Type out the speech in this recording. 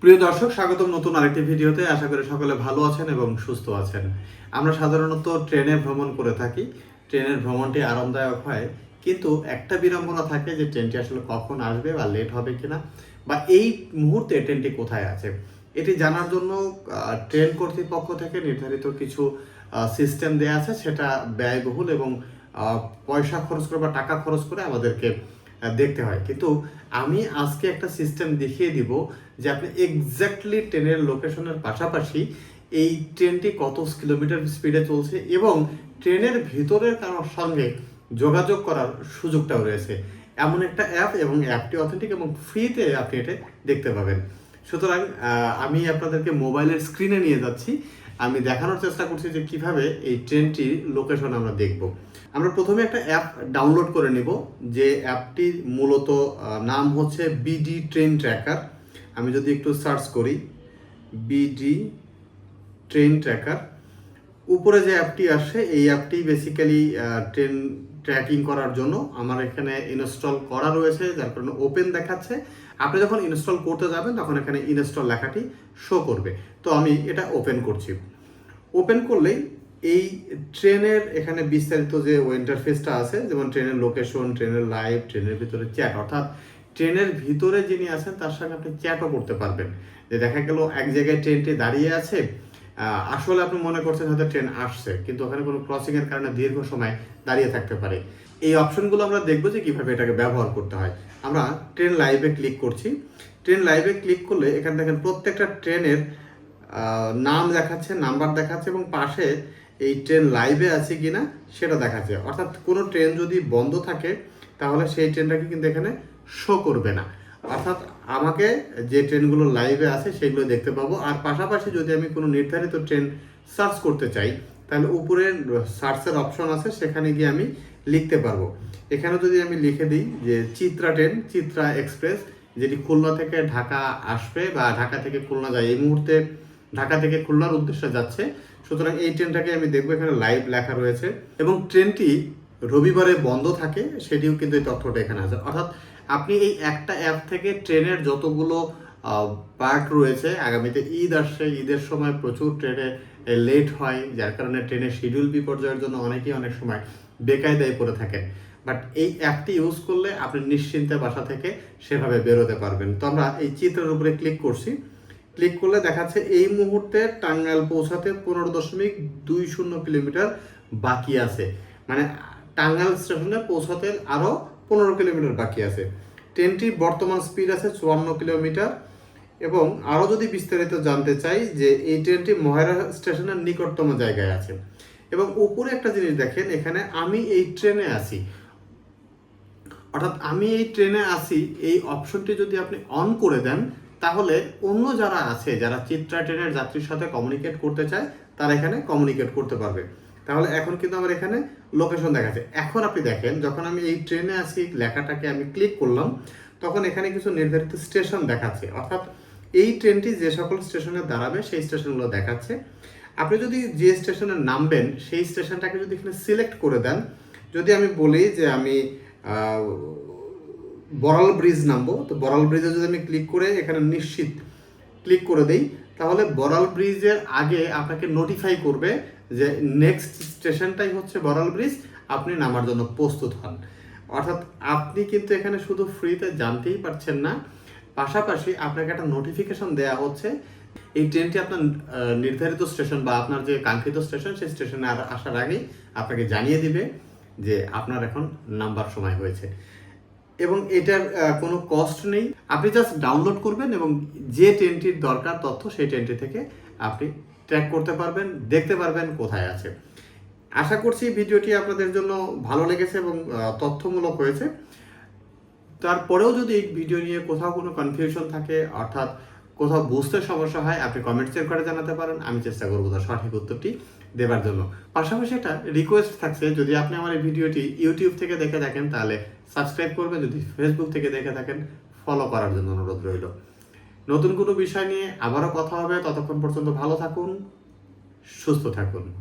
প্রিয় দর্শক, স্বাগতম নতুন আরেকটি ভিডিওতে। আশা করি সকলে ভালো আছেন এবং সুস্থ আছেন। আমরা সাধারণত ট্রেনে ভ্রমণ করে থাকি। ট্রেনের ভ্রমণটি আরামদায়ক হয়, কিন্তু একটা বিড়ম্বনা থাকে যে ট্রেনটি আসলে কখন আসবে বা লেট হবে কিনা, বা এই মুহূর্তে ট্রেনটি কোথায় আছে এটি জানার জন্য ট্রেন কর্তৃপক্ষ থেকে নির্ধারিত কিছু সিস্টেম দেয়া আছে। সেটা ব্যয়বহুল এবং পয়সা খরচ করে বা টাকা খরচ করে আমাদেরকে দেখতে হয়। কিন্তু আমি আজকে একটা সিস্টেম দেখিয়ে দিব যে আপনি এক্স্যাক্টলি ট্রেনের লোকেশনের পাশাপাশি এই ট্রেনটি কত কিলোমিটার স্পিডে চলছে এবং ট্রেনের ভিতরের কারোর সঙ্গে যোগাযোগ করার সুযোগটাও রয়েছে এমন একটা অ্যাপ, এবং অ্যাপটি অথেন্টিক এবং ফ্রিতে আপনি এটা দেখতে পাবেন। সুতরাং আমি আপনাদেরকে মোবাইলের স্ক্রিনে নিয়ে যাচ্ছি। আমি দেখানোর চেষ্টা করছি যে কিভাবে এই ট্রেনটির লোকেশন আমরা দেখব। আমরা প্রথমে একটা অ্যাপ ডাউনলোড করে নিব, যে অ্যাপটির মূলত নাম হচ্ছে বিডি ট্রেন ট্র্যাকার। আমি যদি একটু সার্চ করি বিডি ট্রেন ট্র্যাকার, উপরে যে অ্যাপটি আসে এই অ্যাপটি বেসিক্যালি ট্রেন ট্র্যাকিং করার জন্য আমার এখানে ইনস্টল করা রয়েছে, যার কারণে ওপেন দেখাচ্ছে। আপনি যখন ইনস্টল করতে যাবেন তখন এখানে ইনস্টল লেখাটি শো করবে। তো আমি এটা ওপেন করছি। ওপেন করলেই এই ট্রেনের এখানে বিস্তারিত যে ইন্টারফেসটা আছে, যেমন ট্রেনের লোকেশন, ট্রেনের লাইভ, ট্রেনের ভিতরে চ্যাট, অর্থাৎ ট্রেনের ভিতরে যিনি আছেন তার সঙ্গে আপনি চ্যাটও করতে পারবেন। যে দেখা গেল এক জায়গায় ট্রেনটি দাঁড়িয়ে আছে, আসলে আপনি মনে করছেন হয়তো ট্রেন আসছে, কিন্তু ওখানে কোনো ক্রসিংয়ের কারণে দীর্ঘ সময় দাঁড়িয়ে থাকতে পারে। এই অপশনগুলো আমরা দেখবো যে কীভাবে এটাকে ব্যবহার করতে হয়। আমরা ট্রেন লাইভে ক্লিক করছি। ট্রেন লাইভে ক্লিক করলে এখানে দেখেন প্রত্যেকটা ট্রেনের নাম দেখাচ্ছে, নাম্বার দেখাচ্ছে, এবং পাশে এই ট্রেন লাইভে আছে কিনা সেটা দেখাচ্ছে। অর্থাৎ কোনো ট্রেন যদি বন্ধ থাকে তাহলে সেই ট্রেনটাকে কিন্তু এখানে শো করবে না। অর্থাৎ আমাকে যে ট্রেনগুলো লাইভে আছে সেগুলো দেখতে পাবো। আর পাশাপাশি যদি আমি কোনো নির্ধারিত ট্রেন সার্চ করতে চাই তাহলে উপরে সার্চের অপশন আছে, সেখানে গিয়ে আমি লিখতে পারবো। এখানে যদি আমি লিখে দিই যে চিত্রা ট্রেন, চিত্রা এক্সপ্রেস, যেটি খুলনা থেকে ঢাকা আসবে বা ঢাকা থেকে খুলনা যায়, এই মুহূর্তে ঢাকা থেকে খুলনার উদ্দেশ্যে যাচ্ছে। সুতরাং এই ট্রেনটাকে আমি দেখবো, এখানে লাইভ লেখা রয়েছে এবং ট্রেনটি রবিবারে বন্ধ থাকে, সেটিও কিন্তু এই তথ্যটা এখানে আছে। অর্থাৎ আপনি এই একটা অ্যাপ থেকে ট্রেনের যতগুলো পার্ট রয়েছে, আগামীতে ঈদ আসছে, ঈদের সময় প্রচুর ট্রেনে লেট হয়, যার কারণে ট্রেনের শিডিউল বিপর্যয়ের জন্য অনেকেই অনেক সময় বেকায়দায় পড়ে থাকেন। বাট এই অ্যাপটি ইউজ করলে আপনি নিশ্চিন্তে বাসা থেকে সেভাবে বেরোতে পারবেন। তো আমরা এই চিত্রের উপরে ক্লিক করছি। ক্লিক করলে দেখাচ্ছে এই মুহূর্তে টাঙ্গাইল পৌঁছাতে 15.20 কিলোমিটার বাকি আছে। মানে টাঙ্গাইল স্টেশনে পৌঁছাতে আরও 15 কিলোমিটার বাকি আছে। ট্রেনটির বর্তমান স্পিড আছে 54 কিলোমিটার। এবং আরও যদি বিস্তারিত জানতে চাই, যে এই ট্রেনটি মহেরা স্টেশনের নিকটতম জায়গায় আছে। এবং উপরে একটা জিনিস দেখেন, এখানে আমি এই ট্রেনে আছি, অর্থাৎ আমি এই ট্রেনে আছি, এই অপশনটি যদি আপনি অন করে দেন তাহলে অন্য যারা আছে, যারা চিত্রা ট্রেনের যাত্রীর সাথে কমিউনিকেট করতে চায়, তারা এখানে কমিউনিকেট করতে পারবে। তাহলে এখন কিন্তু আমার এখানে লোকেশন দেখাচ্ছে। এখন আপনি দেখেন, যখন আমি এই ট্রেনে আছি লেখাটাকে আমি ক্লিক করলাম, তখন এখানে কিছু নির্ধারিত স্টেশন দেখাচ্ছে। অর্থাৎ এই ট্রেনটি যে সকল স্টেশনে দাঁড়াবে সেই স্টেশনগুলো দেখাচ্ছে। আপনি যদি যে স্টেশনে নামবেন সেই স্টেশনটাকে যদি এখানে সিলেক্ট করে দেন, যদি আমি বলি যে আমি বড়াল ব্রিজ নামবো, তো বড়াল ব্রিজে যদি আমি ক্লিক করে এখানে নিশ্চিত ক্লিক করে দেই, তাহলে বড়াল ব্রিজের আগে আপনাকে নোটিফাই করবে যে নেক্সট স্টেশনটাই হচ্ছে বড়াল ব্রিজ, আপনি নামার জন্য প্রস্তুত হন। অর্থাৎ আপনি কিন্তু এখানে শুধু ফ্রিতে জানতেই পারছেন না, পাশাপাশি আপনাকে একটা নোটিফিকেশন দেওয়া হচ্ছে এই ট্রেনটি আপনার নির্ধারিত স্টেশন বা আপনার যে কাঙ্ক্ষিত স্টেশন সেই স্টেশনে আসার আগেই আপনাকে জানিয়ে দিবে যে আপনার এখন নাম্বার সময় হয়েছে। এবং এটার কোনো কস্ট নেই, আপনি জাস্ট ডাউনলোড করবেন এবং যে ট্রেনটির দরকার তথ্য সেই ট্রেনটি থেকে আপনি ট্র্যাক করতে পারবেন, দেখতে পারবেন কোথায় আছে। আশা করছি ভিডিওটি আপনাদের জন্য ভালো লেগেছে এবং তথ্যমূলক হয়েছে। তারপরেও যদি এই ভিডিও নিয়ে কোথাও কোনো কনফিউশন থাকে, অর্থাৎ কোথাও বুঝতে সমস্যা হয়, আপনি কমেন্টসের করে জানাতে পারেন। আমি চেষ্টা করবো তার সঠিক উত্তরটি দেবার জন্য। পাশাপাশি একটা রিকোয়েস্ট থাকছে, যদি আপনি আমার এই ভিডিওটি ইউটিউব থেকে দেখে থাকেন তাহলে সাবস্ক্রাইব করবেন, যদি ফেসবুক থেকে দেখে থাকেন ফলো করার জন্য অনুরোধ রইল। নতুন কোনো বিষয় নিয়ে আবারও কথা হবে, ততক্ষণ পর্যন্ত ভালো থাকুন, সুস্থ থাকুন।